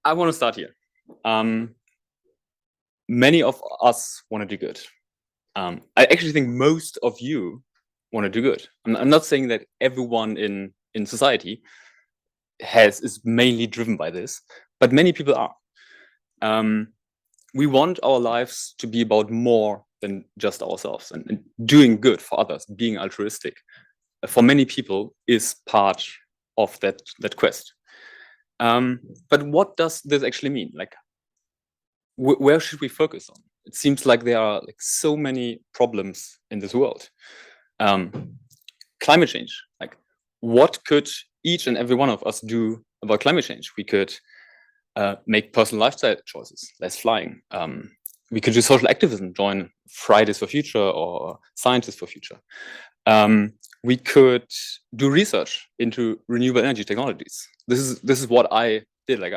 I want to start here. Many of us want to do good. I actually think most of you want to do good. I'm not saying that everyone in society is mainly driven by this, but many people are. We want our lives to be about more than just ourselves, and doing good for others, being altruistic, for many people is part of that quest. But what does this actually mean? Like, where should we focus on? It seems like there are like so many problems in this world. Climate change, like what could each and every one of us do about climate change? We could make personal lifestyle choices, less flying. We could do social activism, join Fridays for Future or Scientists for Future. We could do research into renewable energy technologies. This is what I did. Like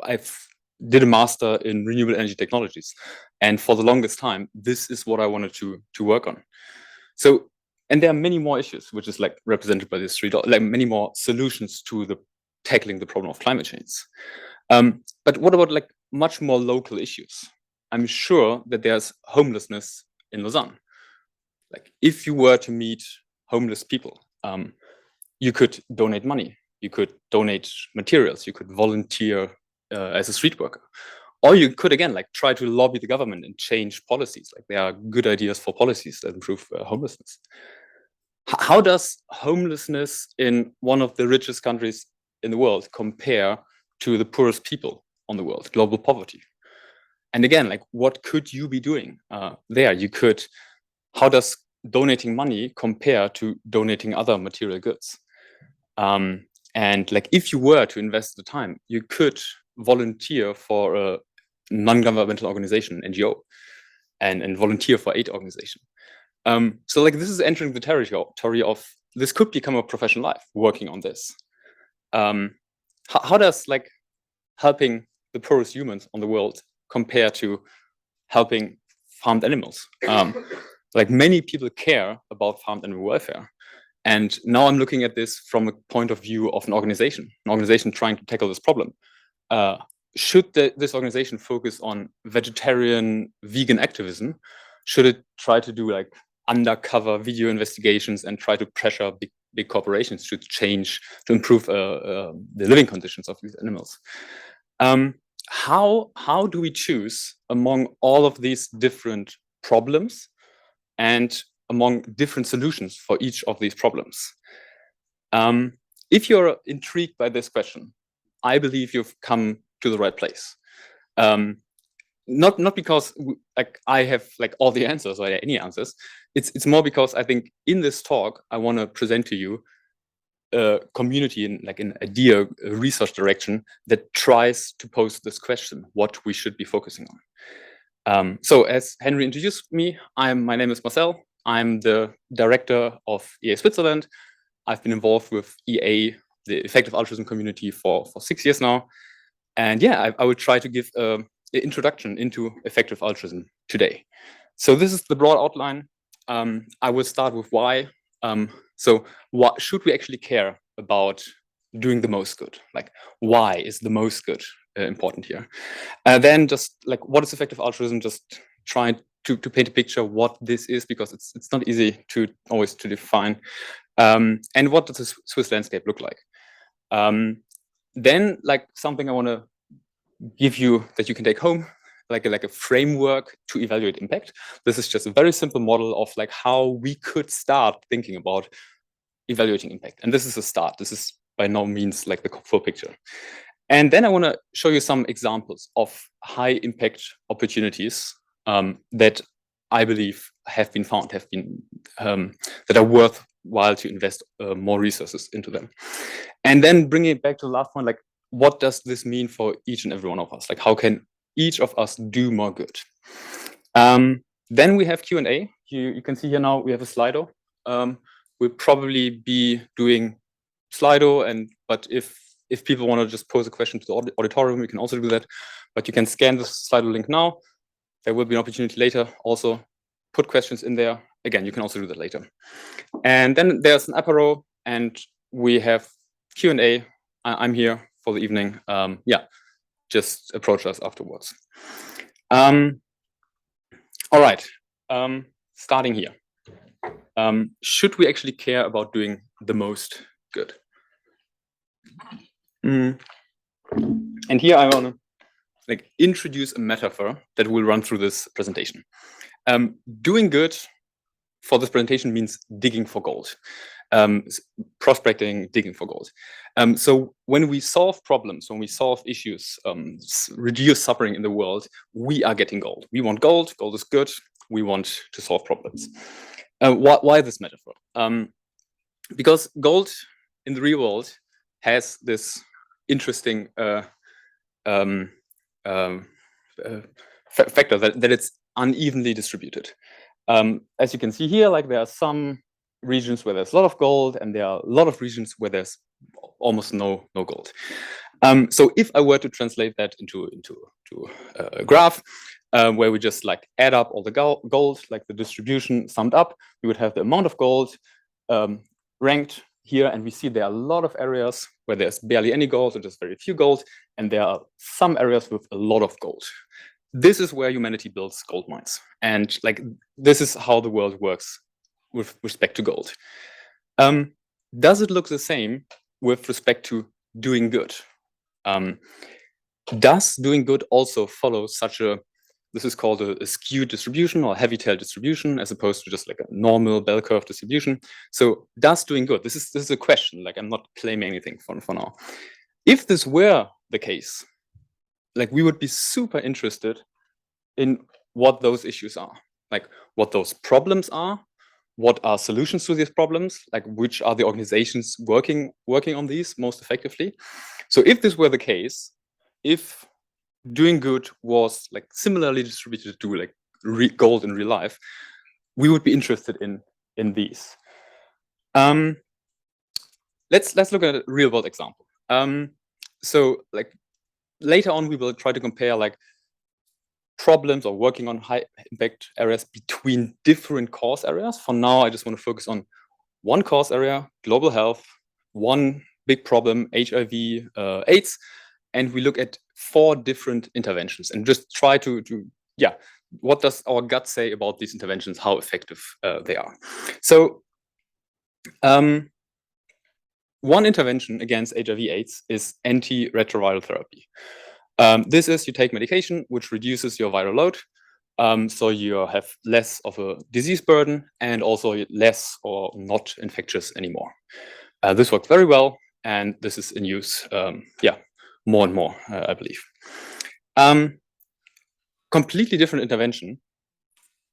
I've did a master in renewable energy technologies, and for the longest time, this is what I wanted to work on. So, and there are many more issues, which is like represented by these three dots, like many more solutions to the tackling the problem of climate change. But what about like much more local issues? I'm sure that there's homelessness in Lausanne. Like if you were to meet homeless people, you could donate money, you could donate materials, you could volunteer as a street worker, or you could again like try to lobby the government and change policies. Like there are good ideas for policies that improve homelessness. How does homelessness in one of the richest countries in the world compare to the poorest people on the world, global poverty? And again, like what could you be doing there? You could, how does donating money compare to donating other material goods? And like if you were to invest the time, you could volunteer for a non-governmental organization, NGO, and volunteer for aid organization. So like this is entering the territory of this could become a professional life, working on this. How does like helping the poorest humans on the world compare to helping farmed animals? Like many people care about farmed animal welfare. And now I'm looking at this from a point of view of an organization trying to tackle this problem. Should this organization focus on vegetarian, vegan activism? Should it try to do like undercover video investigations and try to pressure big corporations to change, to improve the living conditions of these animals? How do we choose among all of these different problems and among different solutions for each of these problems? If you're intrigued by this question, I believe you've come to the right place. Not because like I have like all the answers or any answers. It's more because I think in this talk I want to present to you a community in like an idea research direction that tries to pose this question: what we should be focusing on. So as Henry introduced me, my name is Marcel. I'm the director of EA Switzerland. I've been involved with EA, the Effective Altruism community, for 6 years now. And yeah, I will try to give an introduction into effective altruism today. So this is the broad outline. I will start with why. So what should we actually care about doing the most good? Like why is the most good important here? Then just like what is effective altruism? Just trying to paint a picture what this is, because it's not easy to always to define. And what does the Swiss landscape look like? Then like something I want to give you that you can take home, like a framework to evaluate impact. This is just a very simple model of like how we could start thinking about evaluating impact. And this is a start. This is by no means like the full picture. And then I want to show you some examples of high impact opportunities that I believe have been found, that are worthwhile to invest more resources into them. And then bringing it back to the last point, like what does this mean for each and every one of us? Like how can each of us do more good? Then we have Q&A. You can see here now we have a Slido. We'll probably be doing Slido, but if people want to just pose a question to the auditorium, we can also do that. But you can scan the Slido link now. There will be an opportunity later also put questions in there. Again, you can also do that later. And then there's an apéro, and we have Q&A. I'm here for the evening. Yeah, just approach us afterwards. All right, starting here. Should we actually care about doing the most good? And here I want to introduce a metaphor that will run through this presentation. Doing good for this presentation means digging for gold, prospecting, digging for gold. So when we solve problems, when we solve issues, reduce suffering in the world, we are getting gold. We want gold. Gold is good. We want to solve problems. Why this metaphor? Because gold in the real world has this interesting factor that it's unevenly distributed. As you can see here, there are some regions where there's a lot of gold, and there are a lot of regions where there's almost no gold. So if I were to translate that into a graph, where we just add up all the gold, the distribution summed up, we would have the amount of gold ranked here, and we see there are a lot of areas where there's barely any gold or just very few gold, and there are some areas with a lot of gold. This is where humanity builds gold mines, and this is how the world works with respect to gold. Does it look the same with respect to doing good? Does doing good also follow such a, this is called a skewed distribution or heavy tail distribution, as opposed to just a normal bell curve distribution? So does doing good, this is a question, I'm not claiming anything for now. If this were the case, we would be super interested in what those issues are, what those problems are, what are solutions to these problems, which are the organizations working on these most effectively. So if this were the case, if doing good was similarly distributed to gold in real life, we would be interested in these. Let's look at a real world example. So later on, we will try to compare problems or working on high impact areas between different cause areas. For now, I just want to focus on one cause area, global health, one big problem, HIV, AIDS, and we look at 4 different interventions and just try to what does our gut say about these interventions, how effective they are. So one intervention against HIV/AIDS is antiretroviral therapy. This is, you take medication which reduces your viral load, so you have less of a disease burden and also less or not infectious anymore. This works very well, and this is in use more and more, I believe. Completely different intervention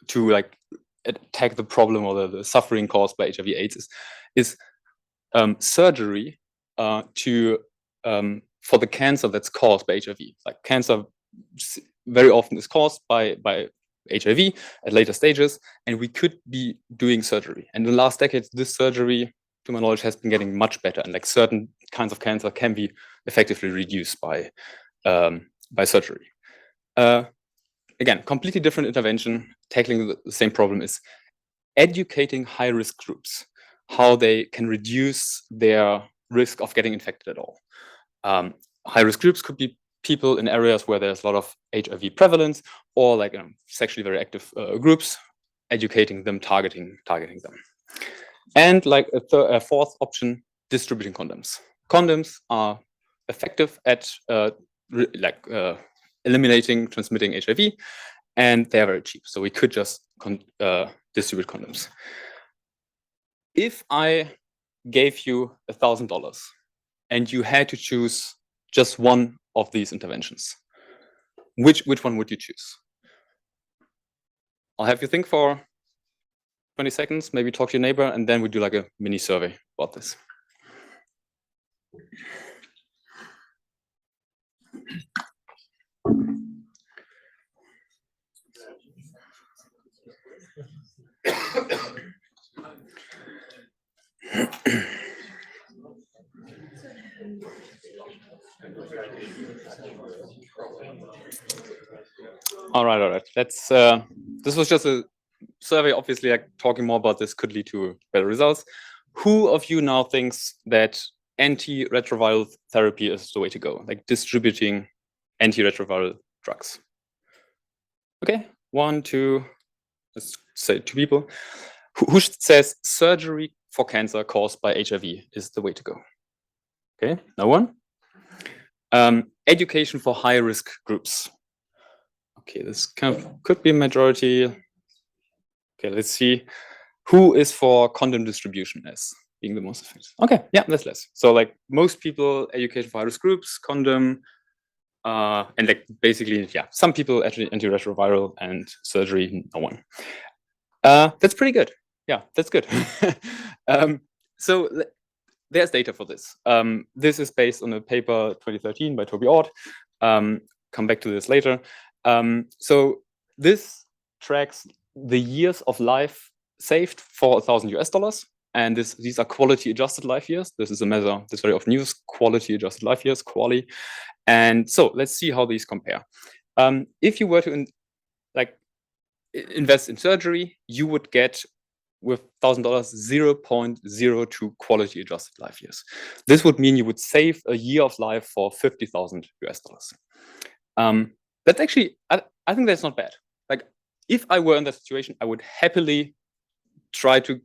to attack the problem or the suffering caused by HIV/AIDS is surgery for the cancer that's caused by HIV. Cancer very often is caused by HIV at later stages, and we could be doing surgery. And in the last decades, this surgery, to my knowledge, has been getting much better, and certain kinds of cancer can be effectively reduced by surgery. Again, completely different intervention, tackling the same problem, is educating high-risk groups, how they can reduce their risk of getting infected at all. High-risk groups could be people in areas where there's a lot of HIV prevalence, or sexually very active groups, educating them, targeting them. And a fourth option, distributing condoms. Condoms are effective at eliminating transmitting HIV, and they're very cheap. So we could just distribute condoms. If I gave you $1,000 and you had to choose just one of these interventions, which one would you choose? I'll have you think for 20 seconds, maybe talk to your neighbor, and then we do a mini survey about this. All right. Let's. This was just a survey. Obviously, talking more about this could lead to better results. Who of you now thinks that antiretroviral therapy is the way to go? Distributing antiretroviral drugs. Okay, 1, 2, let's say 2 people. Who says surgery for cancer caused by HIV is the way to go? Okay, no one. Education for high-risk groups. Okay, this kind of could be a majority. Okay, let's see. Who is for condom distribution as being the most effective? Okay, yeah, that's less. So like most people, education for high-risk groups, condom, and like basically, yeah, some people actually antiretroviral and surgery, no one. That's pretty good. Yeah, that's good. So there's data for this. This is based on a paper 2013 by Toby Ord. Come back to this later. So this tracks the years of life saved for $1,000 US, and these are quality adjusted life years. This is a measure that's very often used, quality adjusted life years, QALY. And so let's see how these compare. If you were to invest in surgery, you would get with $1,000 0.02 quality adjusted life years. This would mean you would save a year of life for $50,000 US. That's actually, I think that's not bad. Like if I were in that situation, I would happily try to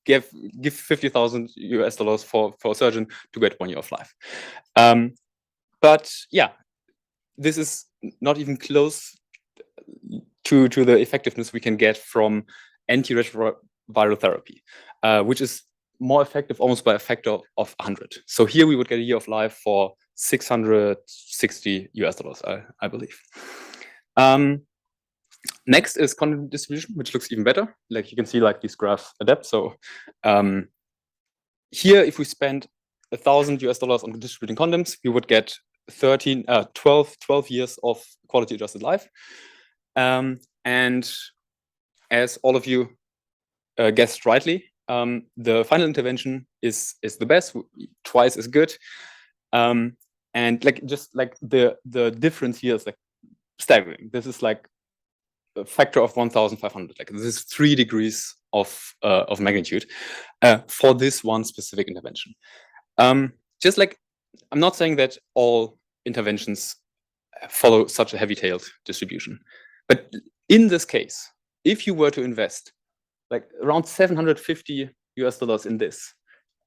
give $50,000 US for a surgeon to get 1 year of life. But yeah, this is not even close to the effectiveness we can get from antiretroviral therapy, which is more effective almost by a factor of 100. So here we would get a year of life for $660 US, I believe. Next is condom distribution, which looks even better. Like you can see, like these graphs adapt. So here, if we spend $1,000 US on distributing condoms, we would get 12 years of quality adjusted life. And as all of you guessed rightly, the final intervention is the best, twice as good. And like just like the difference here is like staggering. This is like a factor of 1,500. Like this is 3 degrees of magnitude for this one specific intervention. Just like I'm not saying that all interventions follow such a heavy-tailed distribution, but in this case, if you were to invest like around $750 US in this,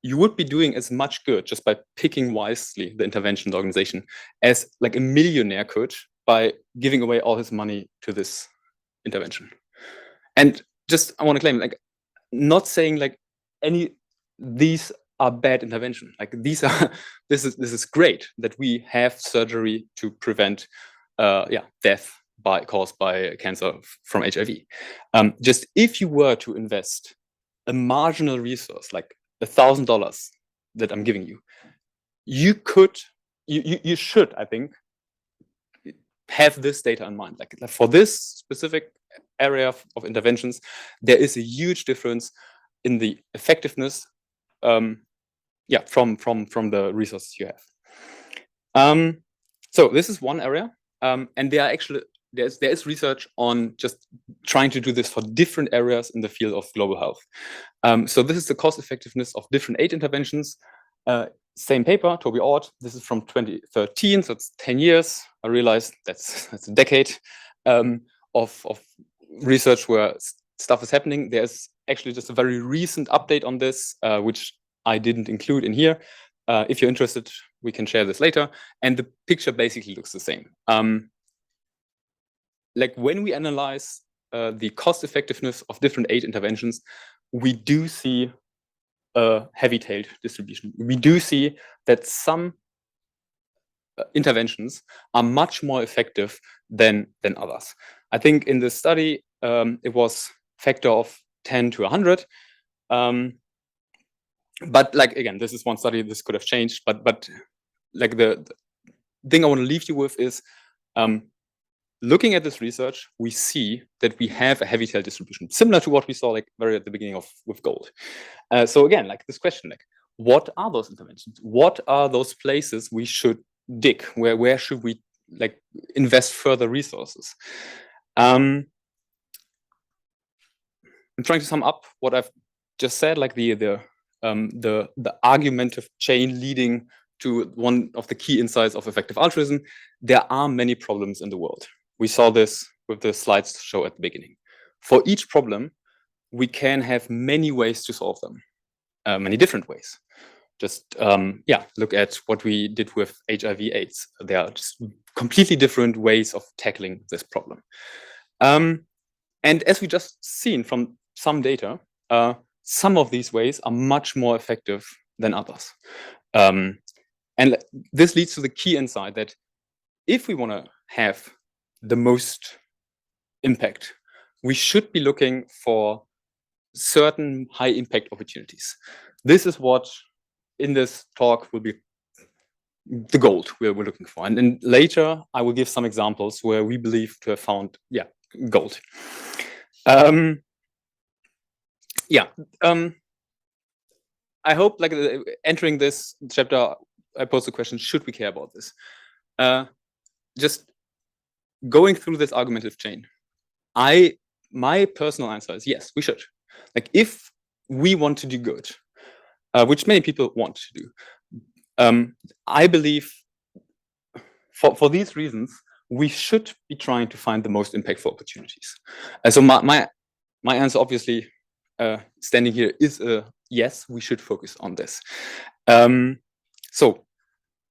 you would be doing as much good just by picking wisely the intervention organization as like a millionaire could by giving away all his money to this intervention. And just I want to claim, like, not saying like these are bad intervention. Like these are this is great that we have surgery to prevent death caused by cancer from HIV. Just if you were to invest a marginal resource like $1,000 that I'm giving you, you should, I think, have this data in mind. Like for this specific area of interventions, there is a huge difference in the effectiveness from the resources you have. So this is one area, and there is research on just trying to do this for different areas in the field of global health. So this is the cost effectiveness of different aid interventions. Same paper, Toby Ord. This is from 2013, so it's 10 years. I realize that's a decade of research where stuff is happening. There's actually just a very recent update on this, which I didn't include in here. If you're interested, we can share this later. And the picture basically looks the same. Like when we analyze the cost effectiveness of different aid interventions, we do see a heavy-tailed distribution. We do see that some interventions are much more effective than others. I think in this study, it was factor of 10 to 100. But like, again, this is one study, this could have changed, but like the thing I want to leave you with is, looking at this research, we see that we have a heavy tail distribution, similar to what we saw like very at the beginning with gold. So again, like this question, like what are those interventions? What are those places we should dig? Where should we like invest further resources? I'm trying to sum up what I've just said, like the argumentative chain leading to one of the key insights of effective altruism. There are many problems in the world. We saw this with the slides show at the beginning. For each problem, we can have many ways to solve them, many different ways. Just look at what we did with HIV/AIDS. There are just completely different ways of tackling this problem. And as we just seen from some data, some of these ways are much more effective than others. And this leads to the key insight that if we want to have the most impact, we should be looking for certain high impact opportunities. This is what in this talk will be the gold we're looking for. And then later I will give some examples where we believe to have found gold. I hope, like, entering this chapter, I posed the question, should we care about this? Just going through this argumentative chain, my personal answer is yes, we should. Like, if we want to do good, which many people want to do, I believe for these reasons, we should be trying to find the most impactful opportunities. And so my answer, obviously, standing here is yes, we should focus on this. So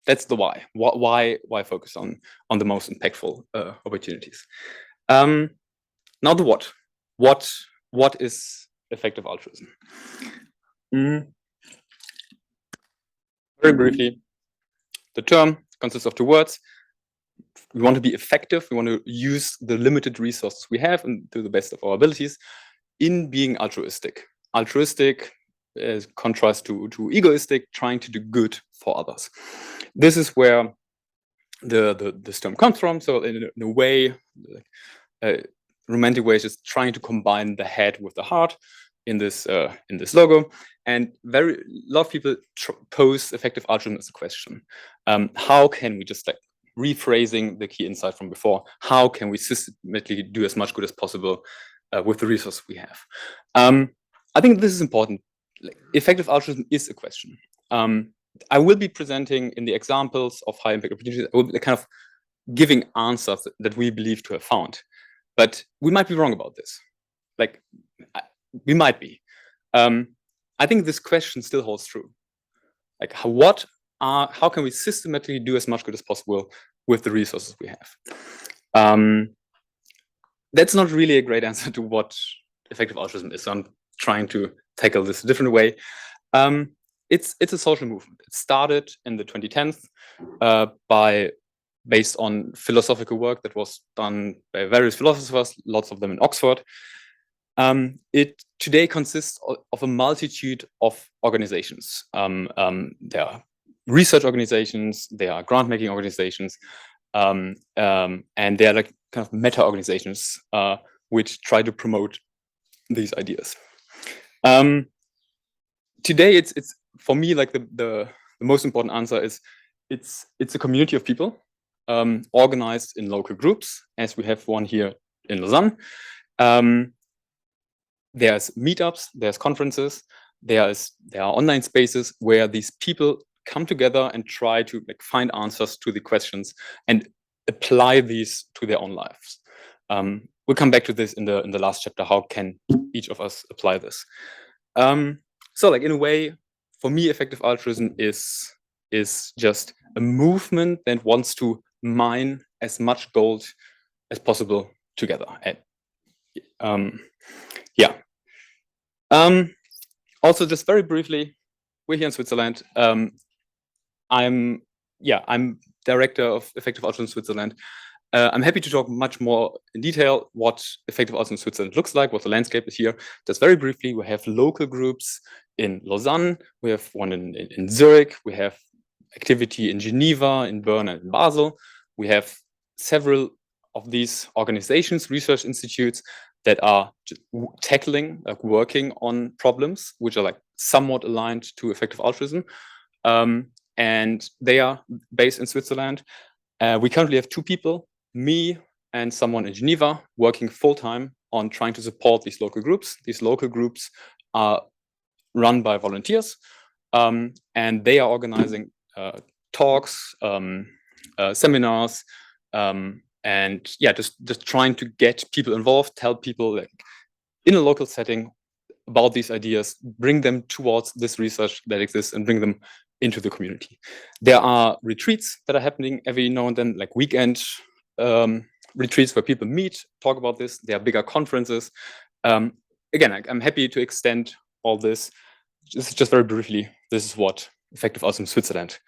that's the why. Why focus on the most impactful opportunities? Now the what. What is effective altruism? Very briefly, the term consists of two words. We want to be effective. We want to use the limited resources we have and to the best of our abilities in being altruistic. Altruistic as contrast to egoistic, trying to do good for others. This is where this term comes from. So in a way, romantic way is just trying to combine the head with the heart in this logo. And a lot of people pose effective altruism as a question. How can we, just like rephrasing the key insight from before, how can we systematically do as much good as possible with the resources we have? I think this is important. Like, effective altruism is a question. I will be presenting in the examples of high impact opportunities, I will be kind of giving answers that we believe to have found. But we might be wrong about this. Like, we might be. I think this question still holds true. Like, how can we systematically do as much good as possible with the resources we have? That's not really a great answer to what effective altruism is. So I'm trying to tackle this a different way. It's a social movement. It started in the 2010s based on philosophical work that was done by various philosophers, lots of them in Oxford. It today consists of a multitude of organizations. There are research organizations, there are grant-making organizations, and there are like kind of meta-organizations which try to promote these ideas. Today, it's for me, like the most important answer is it's a community of people organized in local groups, as we have one here in Lausanne. There's meetups, there's conferences, there are online spaces where these people come together and try to like find answers to the questions and apply these to their own lives. We'll come back to this in the last chapter. How can each of us apply this? So, like, in a way, for me, effective altruism is just a movement that wants to mine as much gold as possible together. Also, just very briefly, we're here in Switzerland. I'm director of Effective Altruism Switzerland. I'm happy to talk much more in detail what Effective Altruism Switzerland looks like, what the landscape is here. Just very briefly, we have local groups in Lausanne, we have one in Zurich, we have activity in Geneva, in Bern, and in Basel. We have several of these organizations, research institutes that are tackling, like working on problems which are like somewhat aligned to effective altruism. And they are based in Switzerland. We currently have two people, me and someone in Geneva, working full-time on trying to support these local groups. These local groups are run by volunteers, and they are organizing talks, seminars, and yeah, just trying to get people involved, tell people like in a local setting about these ideas, bring them towards this research that exists and bring them into the community. There are retreats that are happening every now and then, like weekend retreats where people meet, talk about this. There are bigger conferences. Again, I'm happy to extend all this. Just very briefly, this is what Effective Altruism Switzerland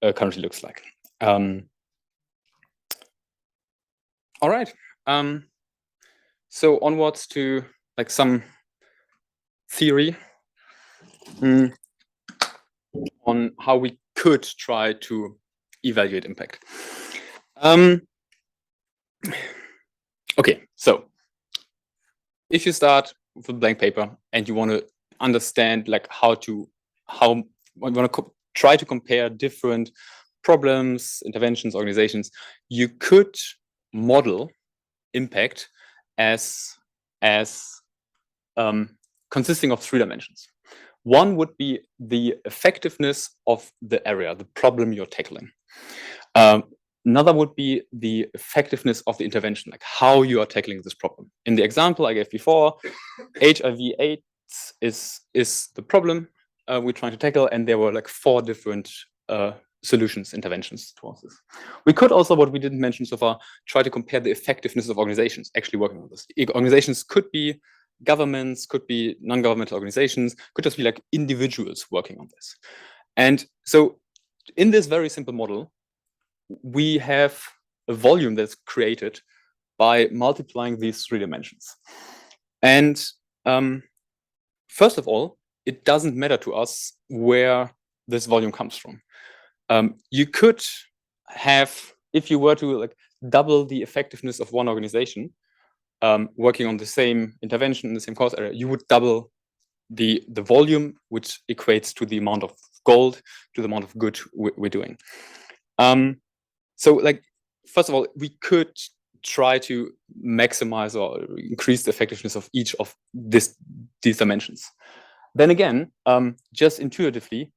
currently looks like. All right. So onwards to like some theory on how we could try to evaluate impact. Okay, so if you start with a blank paper and you want to understand like how you want to try to compare different problems, interventions, organizations, you could model impact as consisting of 3 dimensions. One would be the effectiveness of the area, the problem you're tackling. Another would be the effectiveness of the intervention, like how you are tackling this problem. In the example I gave before, HIV/AIDS is the problem we're trying to tackle, and there were like 4 different solutions, interventions towards this. We could also, what we didn't mention so far, try to compare the effectiveness of organizations actually working on this. Organizations could be governments, could be non-governmental organizations, could just be like individuals working on this. And so in this very simple model, we have a volume that's created by multiplying these 3 dimensions. And first of all, it doesn't matter to us where this volume comes from. You could have, if you were to like double the effectiveness of one organization working on the same intervention in the same cause area, you would double the volume, which equates to the amount of gold, to the amount of good we're doing. So like, first of all, we could try to maximize or increase the effectiveness of each of these dimensions. Then again, just intuitively,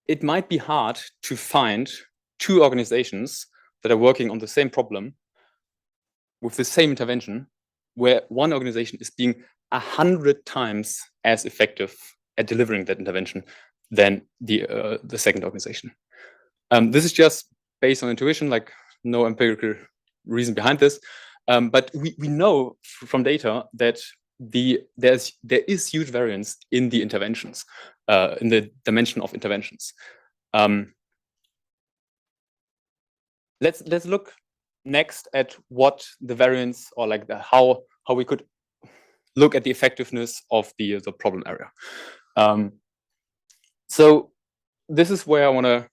it might be hard to find 2 organizations that are working on the same problem with the same intervention, where one organization is being 100 times as effective at delivering that intervention than the second organization. This is just based on intuition, like no empirical reason behind this. But we know from data that there is huge variance in the interventions, in the dimension of interventions. Let's look next at what the variance, or like how we could look at the effectiveness of the problem area. So this is where I want to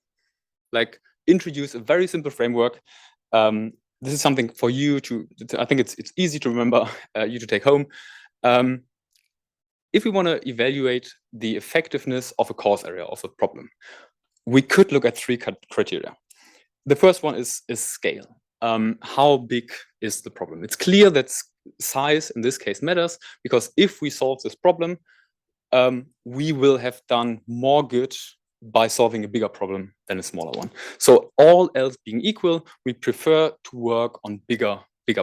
like introduce a very simple framework. This is something for you to I think it's easy to remember, you to take home. If we want to evaluate the effectiveness of a cause area of a problem, we could look at 3 criteria. The first one is scale. How big is the problem? It's clear that size in this case matters, because if we solve this problem, we will have done more good by solving a bigger problem than a smaller one. So all else being equal, we prefer to work on bigger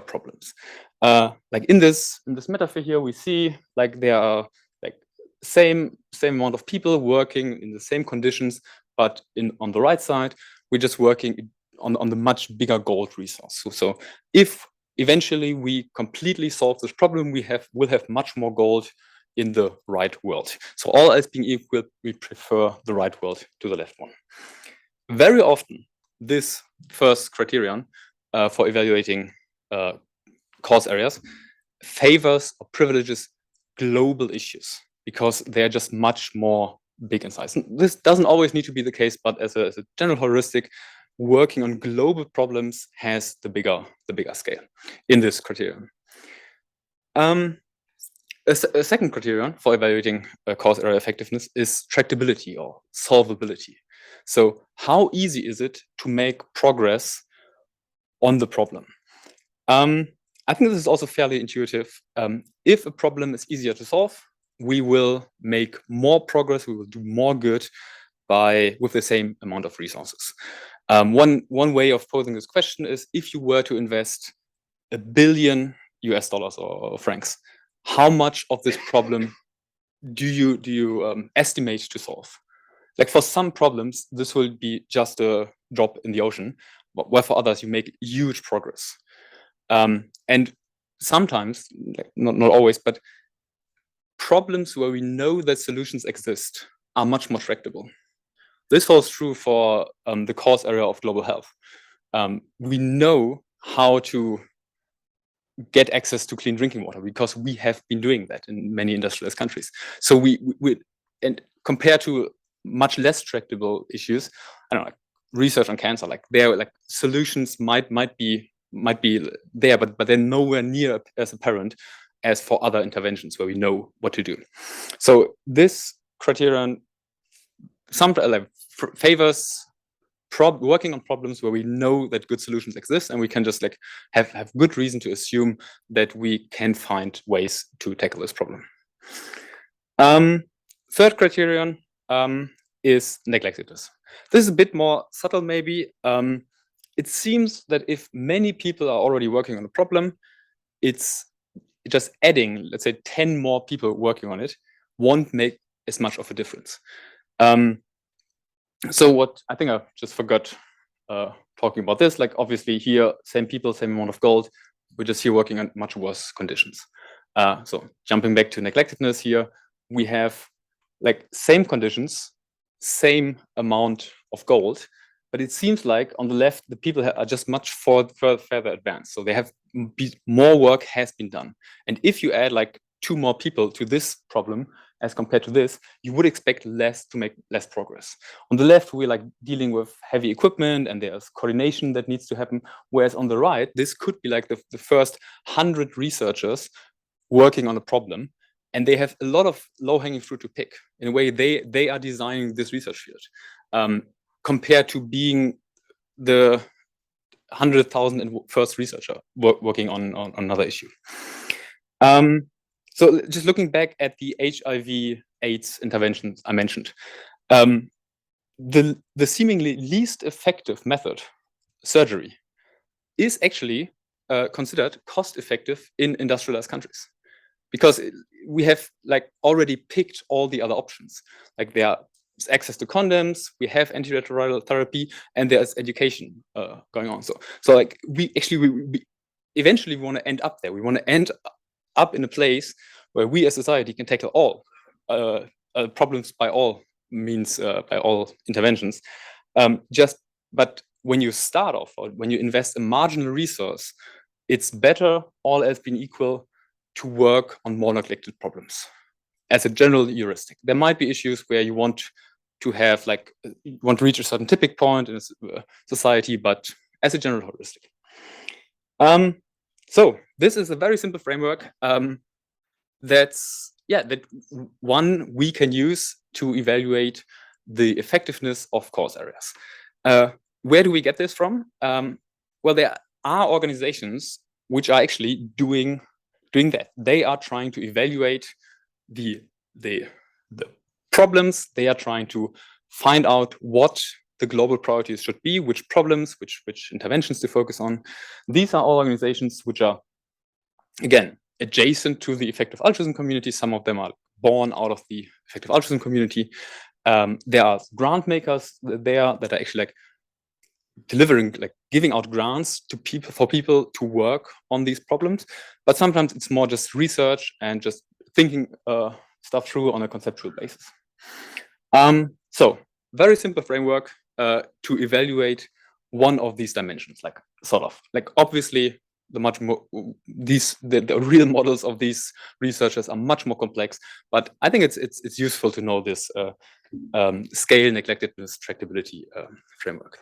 problems. Like in this metaphor here, we see like there are like same amount of people working in the same conditions, but on the right side, we're just working on the much bigger gold resource. So if eventually we completely solve this problem, we'll have much more gold in the right world. So all else being equal, we prefer the right world to the left one. Very often, this first criterion for evaluating cause areas favors or privileges global issues, because they're just much more big in size. And this doesn't always need to be the case, but as a general heuristic, working on global problems has the bigger scale in this criterion. A second criterion for evaluating cause area effectiveness is tractability or solvability. So how easy is it to make progress on the problem? I think this is also fairly intuitive. If a problem is easier to solve, we will make more progress, we will do more good with the same amount of resources. One way of posing this question is, if you were to invest $1 billion or francs, how much of this problem do you estimate to solve? Like, for some problems, this will be just a drop in the ocean, but where for others you make huge progress. And sometimes, like, not always, but problems where we know that solutions exist are much more tractable. This holds true for the cause area of global health. We know how to get access to clean drinking water because we have been doing that in many industrialized countries. So we and compared to much less tractable issues, I don't know, like research on cancer, like there, like solutions might be there, but they're nowhere near as apparent as for other interventions where we know what to do. So this criterion favors working on problems where we know that good solutions exist, and we can just like have good reason to assume that we can find ways to tackle this problem. Third criterion is neglectedness. This is a bit more subtle, maybe. It seems that if many people are already working on a problem, it's just adding, let's say, 10 more people working on it won't make as much of a difference. So what I think I just forgot talking about this, like obviously here, same people, same amount of gold, we're just here working on much worse conditions. So jumping back to neglectedness here, we have like same conditions, same amount of gold, but it seems like on the left, the people are just much further advanced. So they have more work has been done. And if you add like 2 more people to this problem, as compared to this, you would expect to make less progress. On the left, we're like dealing with heavy equipment and there's coordination that needs to happen. Whereas on the right, this could be like the first 100 researchers working on a problem, and they have a lot of low-hanging fruit to pick. In a way, they are designing this research field, compared to being the 100,000 first researcher working on another issue. So just looking back at the HIV/AIDS interventions I mentioned, the seemingly least effective method, surgery, is actually considered cost-effective in industrialized countries, because we have like already picked all the other options. Like there is access to condoms, we have antiretroviral therapy, and there's education going on. So like we eventually want to end up there. We want to end up in a place where we as society can tackle all problems by all means, by all interventions. But when you start off, or when you invest a marginal resource, it's better, all else being equal, to work on more neglected problems. As a general heuristic, there might be issues where you want to have like, you want to reach a certain tipping point in a society, but as a general heuristic. So this is a very simple framework that one we can use to evaluate the effectiveness of cause areas. Where do we get this from? Well, there are organizations which are actually doing that. They are trying to evaluate the problems. They are trying to find out what the global priorities should be, which problems, which interventions to focus on. These are all organizations which are, again, adjacent to the effective altruism community. Some of them are born out of the effective altruism community. There are grant makers there that are actually like delivering, like giving out grants to people, for people to work on these problems. But sometimes it's more just research and just thinking stuff through on a conceptual basis. So very simple framework to evaluate one of these dimensions, like sort of like obviously the real models of these researchers are much more complex, but I think it's useful to know this scale, neglectedness, tractability framework.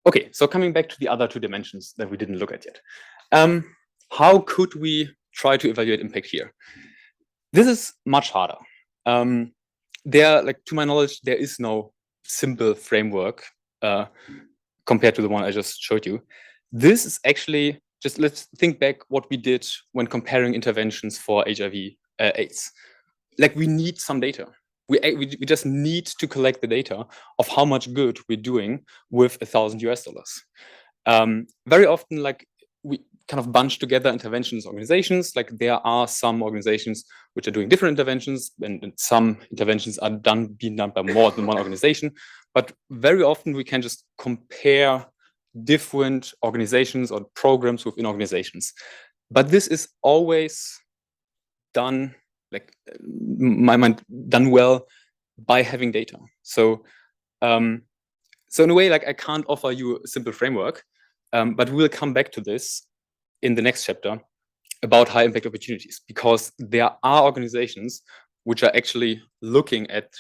Okay, so coming back to the other 2 dimensions that we didn't look at yet. How could we try to evaluate impact here? This is much harder. Like to my knowledge, there is no simple framework compared to the one I just showed you. This is actually, just let's think back what we did when comparing interventions for HIV/AIDS. Like we need some data. we just need to collect the data of how much good we're doing with $1,000. Very often, like, we kind of bunch together interventions organizations. Like, there are some organizations which are doing different interventions, and some interventions are being done by more than one organization. But very often we can just compare different organizations or programs within organizations. But this is always done, like, my mind, done well by having data. So in a way, like, I can't offer you a simple framework, but we'll come back to this in the next chapter about high impact opportunities, because there are organizations which are actually looking at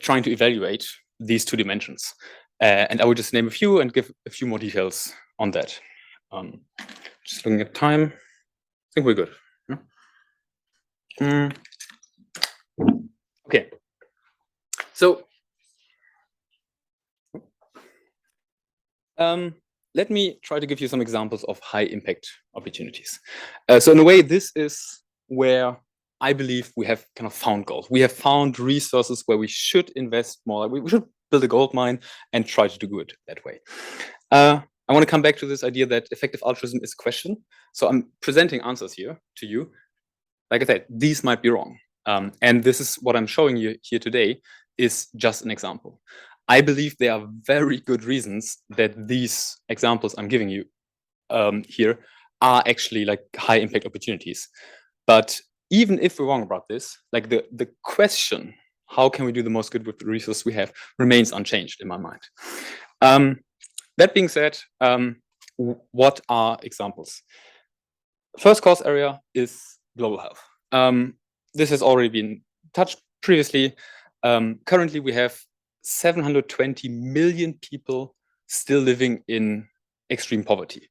trying to evaluate these two dimensions. And I will just name a few and give a few more details on that. Just looking at time, I think we're good. Yeah? Okay. So let me try to give you some examples of high impact opportunities. So in a way, this is where I believe we have kind of found gold. We have found resources where we should invest more. We should build a gold mine and try to do good that way. I want to come back to this idea that effective altruism is a question. So I'm presenting answers here to you. Like I said, these might be wrong. And this is what I'm showing you here today is just an example. I believe there are very good reasons that these examples I'm giving you here are actually like high impact opportunities. But even if we're wrong about this, like the question, how can we do the most good with the resources we have, remains unchanged in my mind. That being said, what are examples? First cause area is global health. This has already been touched previously. Currently, we have 720 million people still living in extreme poverty,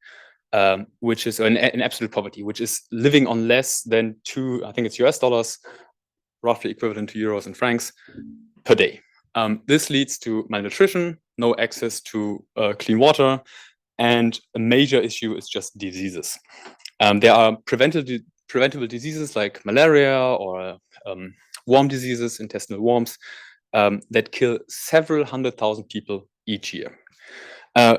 which is in absolute poverty, which is living on less than I think it's US dollars, roughly equivalent to euros and francs per day. This leads to malnutrition, no access to clean water, and a major issue is just diseases. There are preventable diseases like malaria or worm diseases, intestinal worms, that kill several 100,000 people each year.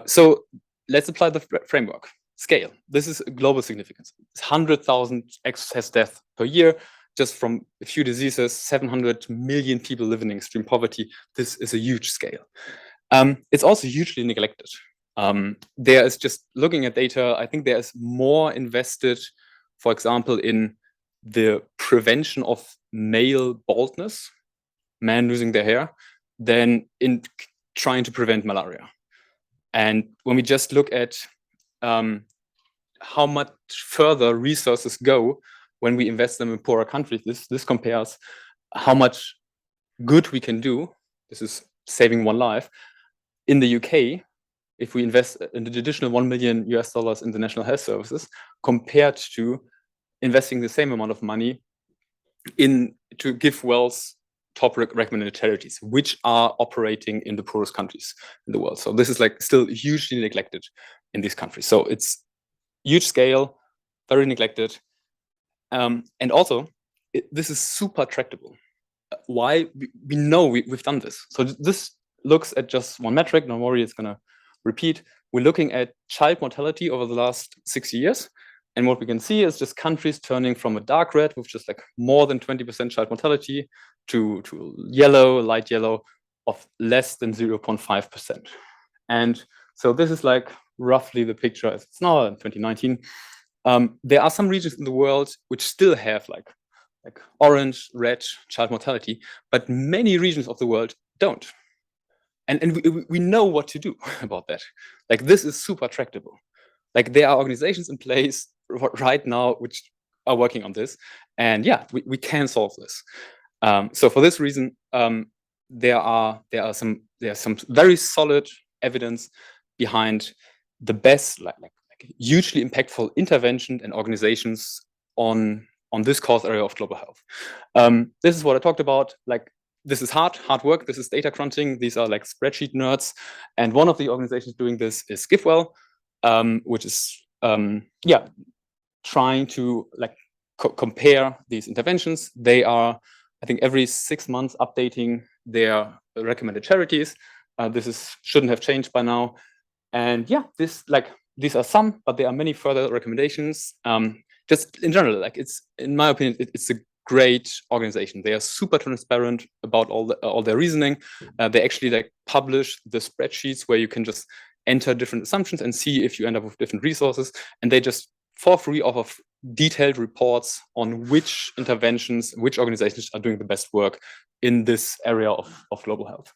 So let's apply the framework. Scale. This is global significance. It's 100,000 excess deaths per year just from a few diseases, 700 million people living in extreme poverty. This is a huge scale. It's also hugely neglected. There is, just looking at data, I think there is more invested, for example, in the prevention of male baldness, men losing their hair, than in trying to prevent malaria. And when we just look at how much further resources go when we invest them in poorer countries, this compares how much good we can do. This is saving one life. In the UK, if we invest an additional $1 million US in the national health services, compared to investing the same amount of money to give wealth top recommended charities, which are operating in the poorest countries in the world. So this is like still hugely neglected in these countries. So it's huge scale, very neglected. And also, this is super tractable. Why? We know we've done this. So this looks at just one metric. Don't worry, it's going to repeat. We're looking at child mortality over the last 6 years. And what we can see is just countries turning from a dark red with just like more than 20% child mortality to yellow, light yellow of less than 0.5%. And so this is like roughly the picture as it's now in 2019. There are some regions in the world which still have like orange, red child mortality, but many regions of the world don't. And we know what to do about that. Like, this is super tractable. Like, there are organizations in place right now which are working on this, and yeah, we can solve this. So for this reason, there's some very solid evidence behind the best, like hugely impactful intervention and organizations on this cause area of global health. This is what I talked about. Like, this is hard work. This is data crunching. These are like spreadsheet nerds. And one of the organizations doing this is GiveWell, which is trying to like compare these interventions. They are I think every 6 months updating their recommended charities. This shouldn't have changed by now. And yeah, these are some, but there are many further recommendations. Just in general, like it's, in my opinion, it's a great organization. They are super transparent about all their reasoning. They actually like publish the spreadsheets where you can just enter different assumptions and see if you end up with different resources. And they just for free offer detailed reports on which interventions, which organizations are doing the best work in this area of global health.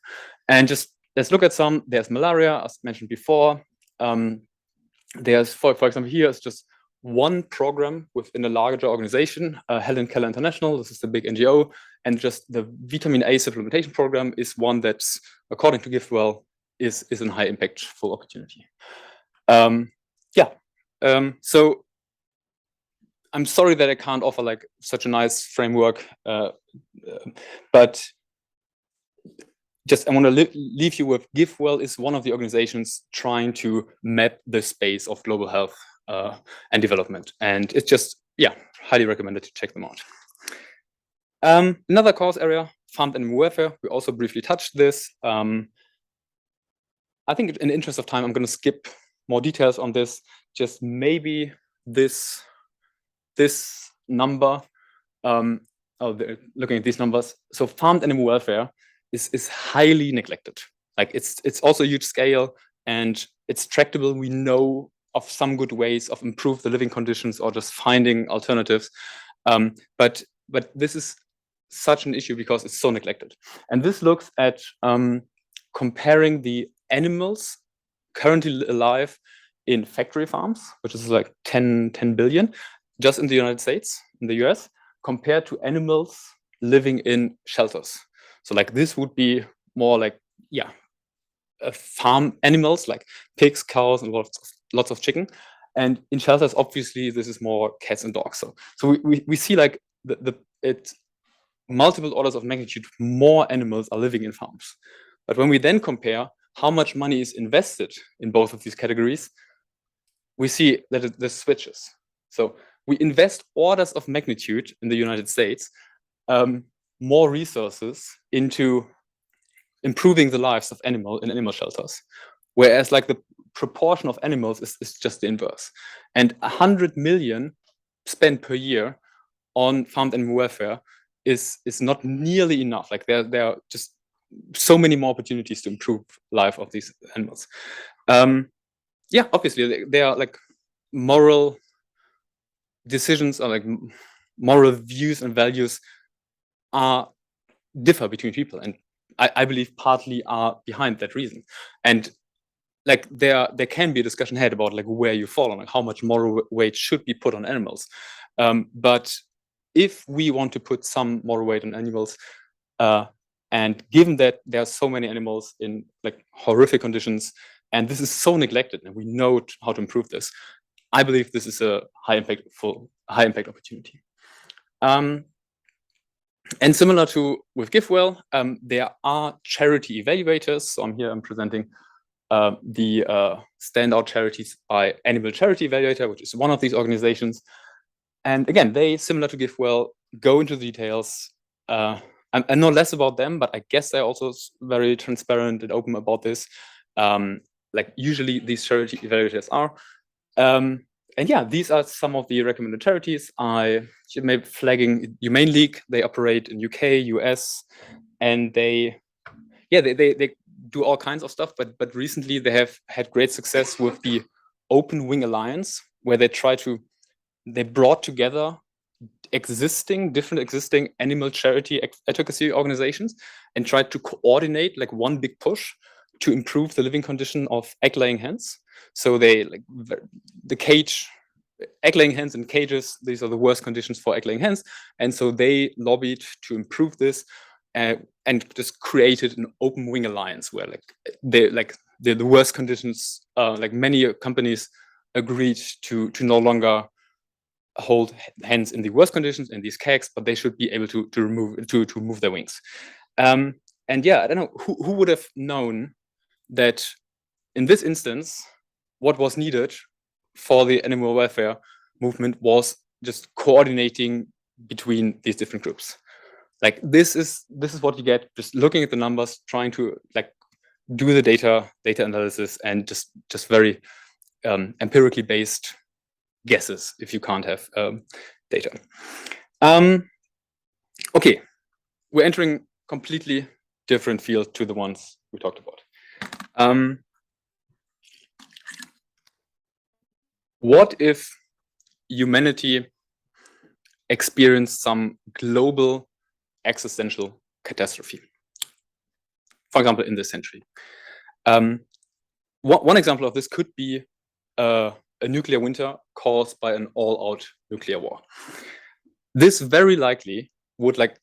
And just let's look at some. There's malaria, as mentioned before. There's, for example, here is just one program within a larger organization, Helen Keller International. This is the big NGO, and just the vitamin A supplementation program is one that's, according to GiveWell, is a high impactful opportunity. So I'm sorry that I can't offer like such a nice framework, but just I want to leave you with GiveWell is one of the organizations trying to map the space of global health and development. And it's just, yeah, highly recommended to check them out. Another cause area, farmed animal welfare. We also briefly touched this. I think in the interest of time, I'm going to skip more details on this. Just maybe this number, looking at these numbers. So farmed animal welfare is highly neglected. Like it's also a huge scale and it's tractable. We know of some good ways of improve the living conditions or just finding alternatives. But this is such an issue because it's so neglected. And this looks at comparing the animals currently alive in factory farms, which is like 10 billion, just in the United States, in the US, compared to animals living in shelters. So like this would be more like, yeah, farm animals like pigs, cows, and lots of chicken. And in shelters, obviously, this is more cats and dogs. So we see like it's multiple orders of magnitude more animals are living in farms. But when we then compare how much money is invested in both of these categories, we see that this switches. So we invest orders of magnitude in the United States, more resources into improving the lives of animal shelters, whereas like the proportion of animals is just the inverse. And 100 million spent per year on farmed animal welfare is not nearly enough. Like there are just so many more opportunities to improve life of these animals. Yeah, obviously they are like moral decisions or like moral views and values are differ between people, and I believe partly are behind that reason. And like there can be a discussion ahead about like where you fall on, like how much moral weight should be put on animals. But if we want to put some moral weight on animals, and given that there are so many animals in like horrific conditions, and this is so neglected, and we know how to improve this, I believe this is a high impact opportunity. And similar to with GiveWell, there are charity evaluators. So I'm presenting the standout charities by Animal Charity Evaluator, which is one of these organizations. And again, they, similar to GiveWell, go into the details. I know less about them, but I guess they're also very transparent and open about this. Like usually these charity evaluators are. And yeah, these are some of the recommended charities. I should maybe flagging Humane League. They operate in UK, US, and they do all kinds of stuff. But recently they have had great success with the Open Wing Alliance, where they brought together different existing animal charity advocacy organizations and tried to coordinate like one big push to improve the living condition of egg-laying hens. So they like egg-laying hens in cages. These are the worst conditions for egg-laying hens, and so they lobbied to improve this and just created an Open Wing Alliance where the worst conditions. Like many companies agreed to no longer hold hens in the worst conditions in these kegs, but they should be able to move their wings. And yeah, I don't know who would have known that in this instance, what was needed for the animal welfare movement was just coordinating between these different groups. Like this is what you get just looking at the numbers, trying to like do the data analysis, and just very empirically based guesses if you can't have data. Okay, we're entering completely different field to the ones we talked about. What if humanity experienced some global existential catastrophe? For example, in this century. One example of this could be a nuclear winter caused by an all-out nuclear war. This very likely would like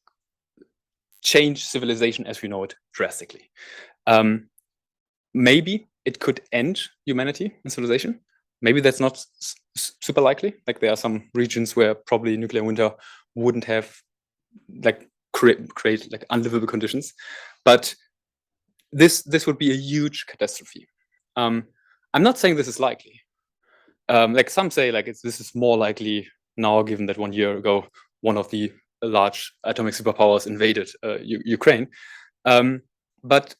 change civilization as we know it drastically. Maybe it could end humanity and civilization. Maybe that's not super likely. Like there are some regions where probably nuclear winter wouldn't have like create like unlivable conditions, but this would be a huge catastrophe. I'm not saying this is likely. Like some say, like this is more likely now, given that 1 year ago one of the large atomic superpowers invaded Ukraine. But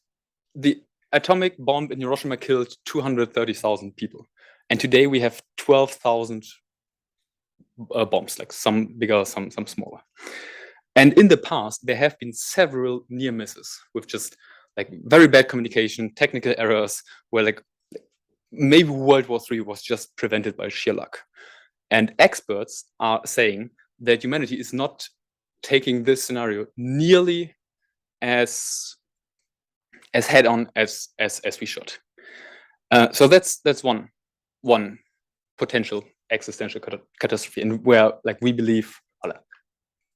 the atomic bomb in Hiroshima killed 230,000 people, and today we have 12,000 bombs, like some bigger, some smaller. And in the past, there have been several near misses with just like very bad communication, technical errors, where like maybe World War III was just prevented by sheer luck. And experts are saying that humanity is not taking this scenario nearly as head on as we should. So that's one potential existential catastrophe, and where like we believe,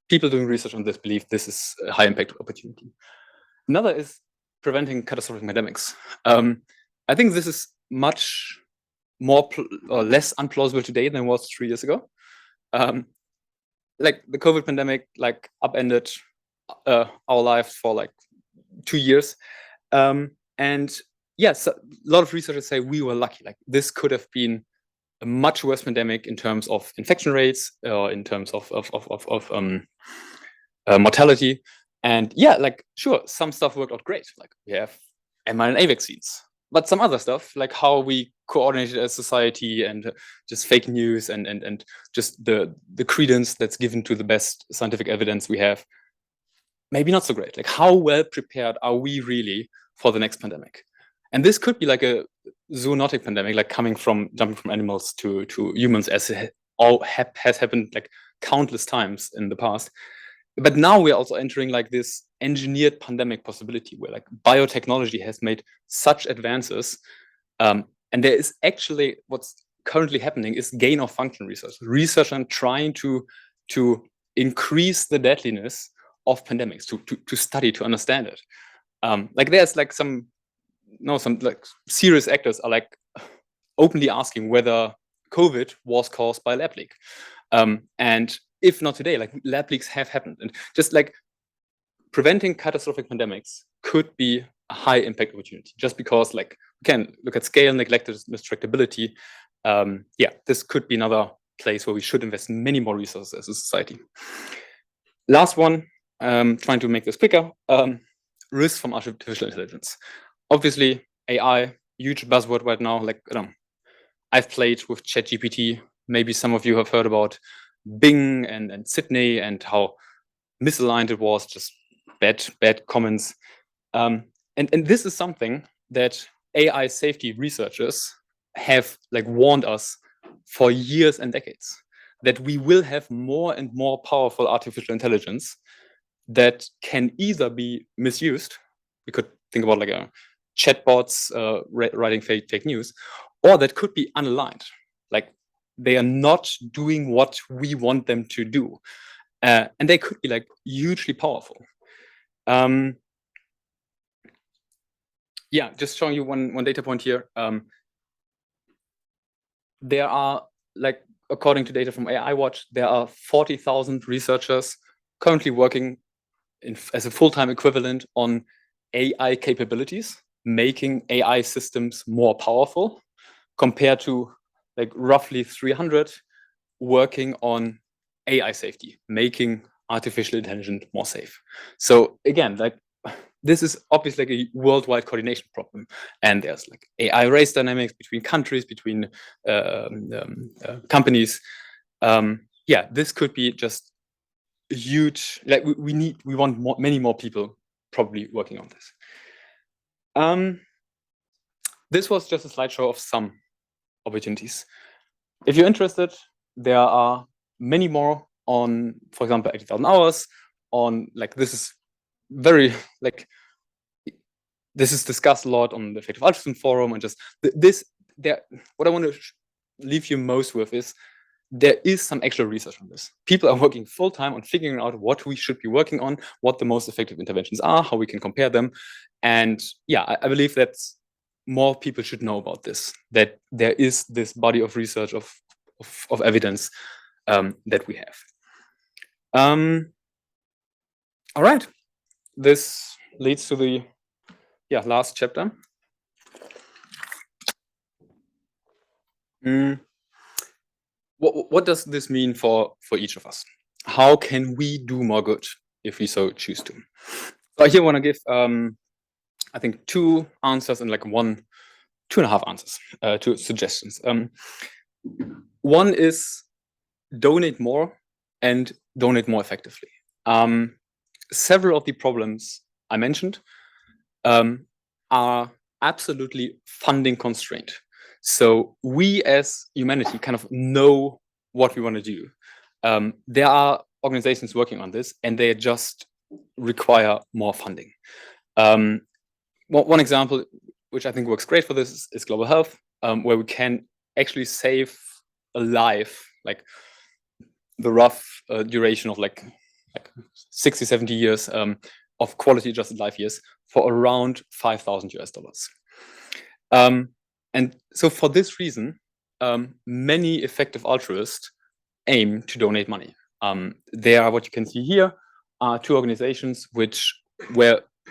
people doing research on this believe this is a high impact opportunity. Another is preventing catastrophic pandemics. I think this is much more or less unplausible today than it was 3 years ago. Like the COVID pandemic, like upended our lives for like 2 years. And yes, a lot of researchers say we were lucky. Like this could have been a much worse pandemic in terms of infection rates, in terms of mortality. And yeah, like sure, some stuff worked out great. Like we have mRNA vaccines, but some other stuff, like how we coordinated as society, and just fake news, and just the credence that's given to the best scientific evidence we have, maybe not so great. Like how well prepared are we really for the next pandemic? And this could be like a zoonotic pandemic, like jumping from animals to humans, as it has happened like countless times in the past. But now we're also entering like this engineered pandemic possibility, where like biotechnology has made such advances, and there is actually what's currently happening is gain of function research and trying to increase the deadliness of pandemics, to study, to understand it. Like there's like some like serious actors are like openly asking whether COVID was caused by lab leak. And if not today, like lab leaks have happened, and just like preventing catastrophic pandemics could be a high impact opportunity, just because like we can look at scale, neglected distractibility. Yeah, this could be another place where we should invest many more resources as a society. Last one, trying to make this quicker, risk from artificial intelligence. Obviously, AI, huge buzzword right now. Like I've played with ChatGPT. Maybe some of you have heard about Bing and Sydney, and how misaligned it was, just bad comments. And this is something that AI safety researchers have like warned us for years and decades, that we will have more and more powerful artificial intelligence that can either be misused. We could think about like a chatbots writing fake news, or that could be unaligned. Like they are not doing what we want them to do. And they could be like hugely powerful. Yeah, just showing you one data point here. There are, like, according to data from AI Watch, there are 40,000 researchers currently working as a full-time equivalent on AI capabilities, making AI systems more powerful, compared to like roughly 300 working on AI safety, making artificial intelligence more safe. So again, like this is obviously like a worldwide coordination problem, and there's like AI race dynamics between countries, between companies. Yeah, this could be just a huge. Like we want many more people probably working on this. This was just a slideshow of some opportunities. If you're interested, there are many more on, for example, 80,000 hours. On like this is very like this is discussed a lot on the Effective Altruism forum, and just this there. What I want to leave you most with is there is some actual research on this. People are working full time on figuring out what we should be working on, what the most effective interventions are, how we can compare them, and yeah, I believe that more people should know about this. That there is this body of research of evidence that we have. All right, this leads to the last chapter. What does this mean for each of us? How can we do more good if we so choose to? So I here want to give I think 2 answers and like 2.5 answers, 2 suggestions. One is donate more and donate more effectively. Several of the problems I mentioned are absolutely funding constrained. So we as humanity kind of know what we want to do. There are organizations working on this, and they just require more funding. One example, which I think works great for this, is global health, where we can actually save a life, like the rough duration of like 60, 70 years of quality adjusted life years for around $5,000. And so for this reason, many effective altruists aim to donate money. There are, what you can see here, are 2 organizations where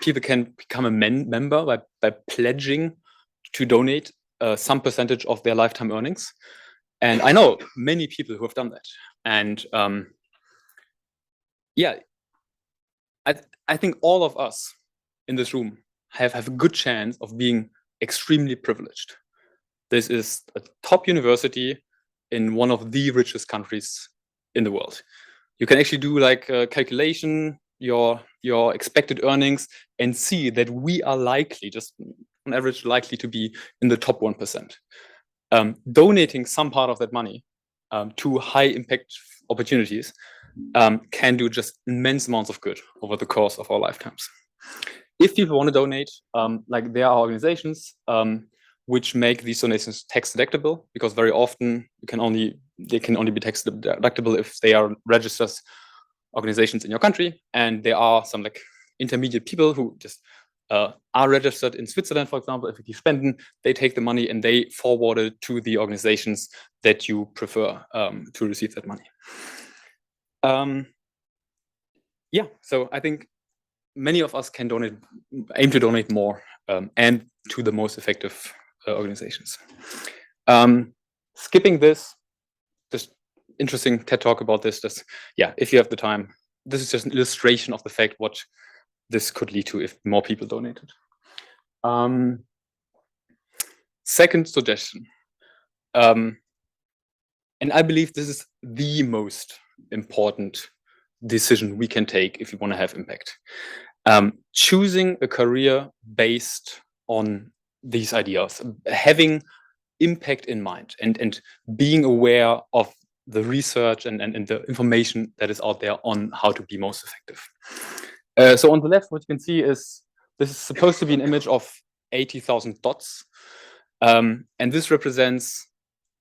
people can become a member by pledging to donate some percentage of their lifetime earnings. And I know many people who have done that. And yeah, I think all of us in this room have a good chance of being extremely privileged. This is a top university in one of the richest countries in the world. You can actually do like a calculation, your expected earnings, and see that we are likely, just on average, likely to be in the top 1%. Donating some part of that money to high impact opportunities can do just immense amounts of good over the course of our lifetimes. If people want to donate, like there are organizations which make these donations tax deductible, because very often they can only be tax deductible if they are registered organizations in your country, and there are some like intermediate people who just are registered in Switzerland, for example. Effective Spenden, they take the money and they forward it to the organizations that you prefer to receive that money. Yeah, so I think many of us can aim to donate more and to the most effective organizations. Skipping this, just interesting TED talk about this. Just if you have the time, this is just an illustration of the fact what this could lead to if more people donated. Second suggestion, and I believe this is the most important decision we can take if we want to have impact. Choosing a career based on these ideas, having impact in mind, and being aware of the research and the information that is out there on how to be most effective. So on the left, what you can see is this is supposed to be an image of 80,000 dots. And this represents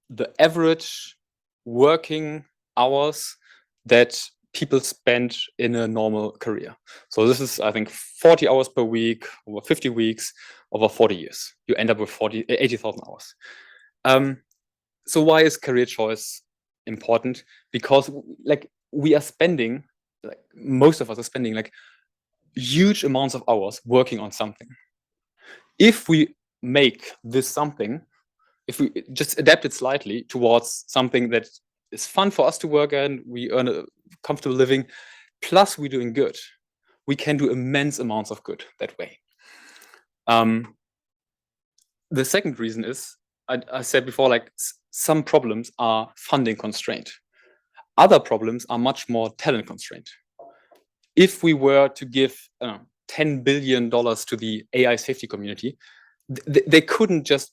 the average working hours that people spend in a normal career. So this is, I think, 40 hours per week, over 50 weeks, over 40 years. You end up with 80,000 hours. So why is career choice important? Because like we are spending, like most of us are spending like huge amounts of hours working on something. If we make this something, if we just adapt it slightly towards something that is fun for us to work in, we earn a comfortable living, plus we're doing good, we can do immense amounts of good that way. The second reason is, I said before, like some problems are funding constrained. Other problems are much more talent constrained. If we were to give $10 billion to the AI safety community, they couldn't just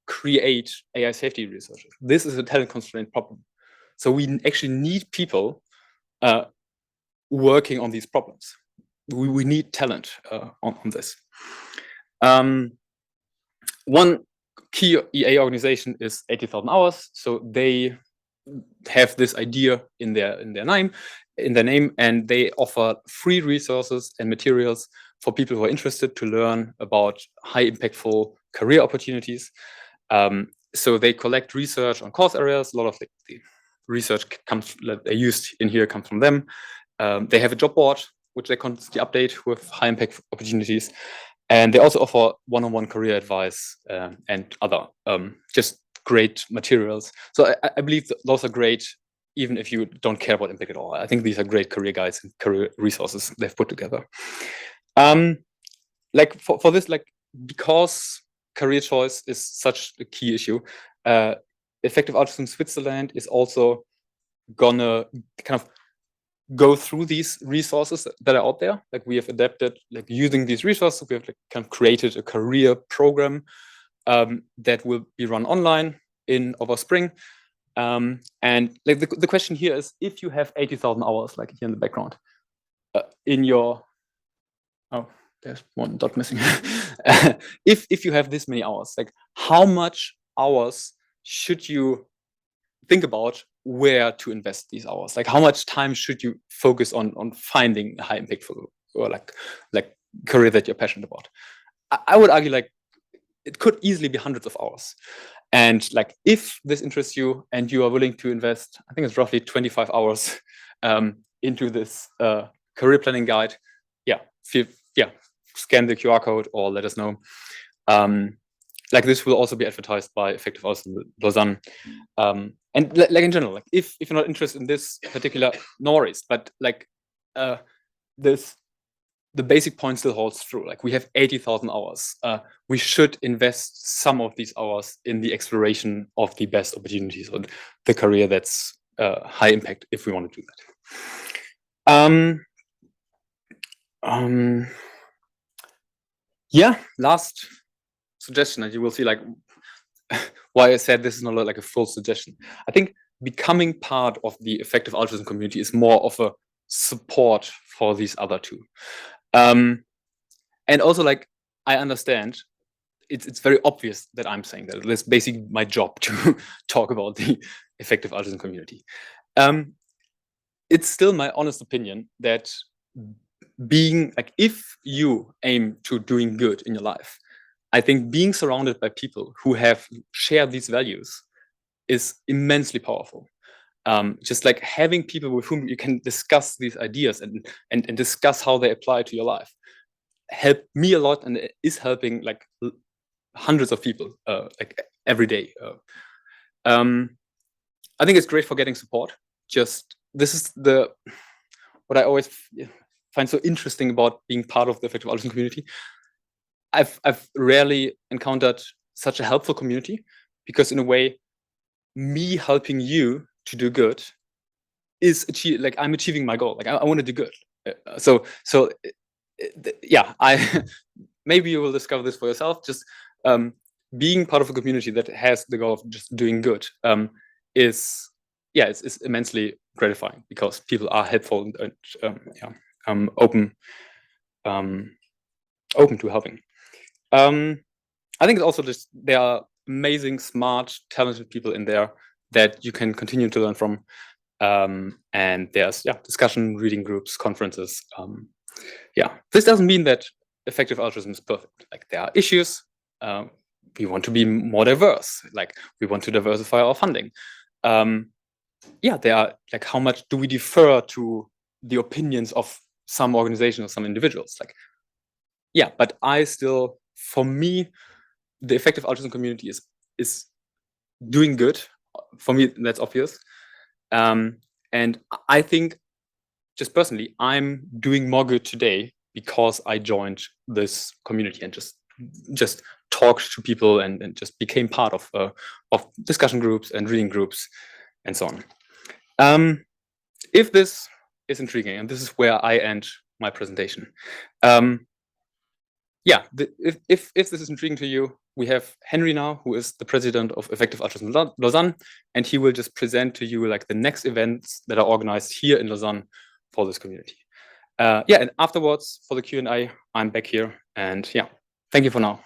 create AI safety researchers. This is a talent constraint problem. So we actually need people working on these problems. We need talent on this. One key EA organization is 80,000 Hours. So they have this idea in their name, and they offer free resources and materials for people who are interested to learn about high impactful career opportunities. So they collect research on course areas. A lot of the research that they used in here comes from them. They have a job board which they constantly update with high impact opportunities, and they also offer one-on-one career advice and other just great materials. So I believe that those are great, even if you don't care about impact at all. I think these are great career guides and career resources they've put together. Like for this, like because career choice is such a key issue, Effective Altruism Switzerland is also gonna kind of go through these resources that are out there. Like we have adapted, like using these resources, we have like kind of created a career program that will be run online over spring. And like the question here is, if you have 80,000 hours, like here in the background, in your, oh, there's one dot missing. If you have this many hours, like how much hours should you think about where to invest these hours? Like how much time should you focus on finding a high impactful or like career that you're passionate about? I would argue like it could easily be hundreds of hours. And like if this interests you and you are willing to invest, I think it's roughly 25 hours into this career planning guide, scan the QR code or let us know. Like this will also be advertised by Effective Altruism Lausanne. And like in general, like if you're not interested in this particular, no worries. But like the basic point still holds true. Like we have 80,000 hours. We should invest some of these hours in the exploration of the best opportunities or the career that's high impact if we want to do that. Yeah, last suggestion, and you will see like why I said this is not like a full suggestion. I think becoming part of the Effective Altruism community is more of a support for these other two. And also like I understand it's very obvious that I'm saying that. It's basically my job to talk about the Effective Altruism community. It's still my honest opinion that being like, if you aim to doing good in your life, I think being surrounded by people who have shared these values is immensely powerful. Just like having people with whom you can discuss these ideas and discuss how they apply to your life helped me a lot, and it is helping like hundreds of people like every day. I think it's great for getting support. Just this is what I always find so interesting about being part of the Effective Altruism community. I've rarely encountered such a helpful community, because in a way, me helping you to do good is I'm achieving my goal. Like I want to do good. Yeah, maybe you will discover this for yourself. Just being part of a community that has the goal of just doing good is immensely gratifying, because people are helpful and open to helping. I think it's also just there are amazing, smart, talented people in there that you can continue to learn from. And there's discussion, reading groups, conferences. This doesn't mean that effective altruism is perfect. Like there are issues. We want to be more diverse. Like we want to diversify our funding. There are like, how much do we defer to the opinions of some organizations or some individuals? Like, but I still, for me, the effective altruism community is doing good. For me, that's obvious. And I think just personally, I'm doing more good today because I joined this community and just talked to people and just became part of discussion groups and reading groups and so on. If this is intriguing, and this is where I end my presentation, yeah, if this is intriguing to you, we have Henry now, who is the president of Effective Altruism Lausanne, and he will just present to you like the next events that are organized here in Lausanne for this community. Yeah, and afterwards for the Q&A, I'm back here, and yeah, thank you for now.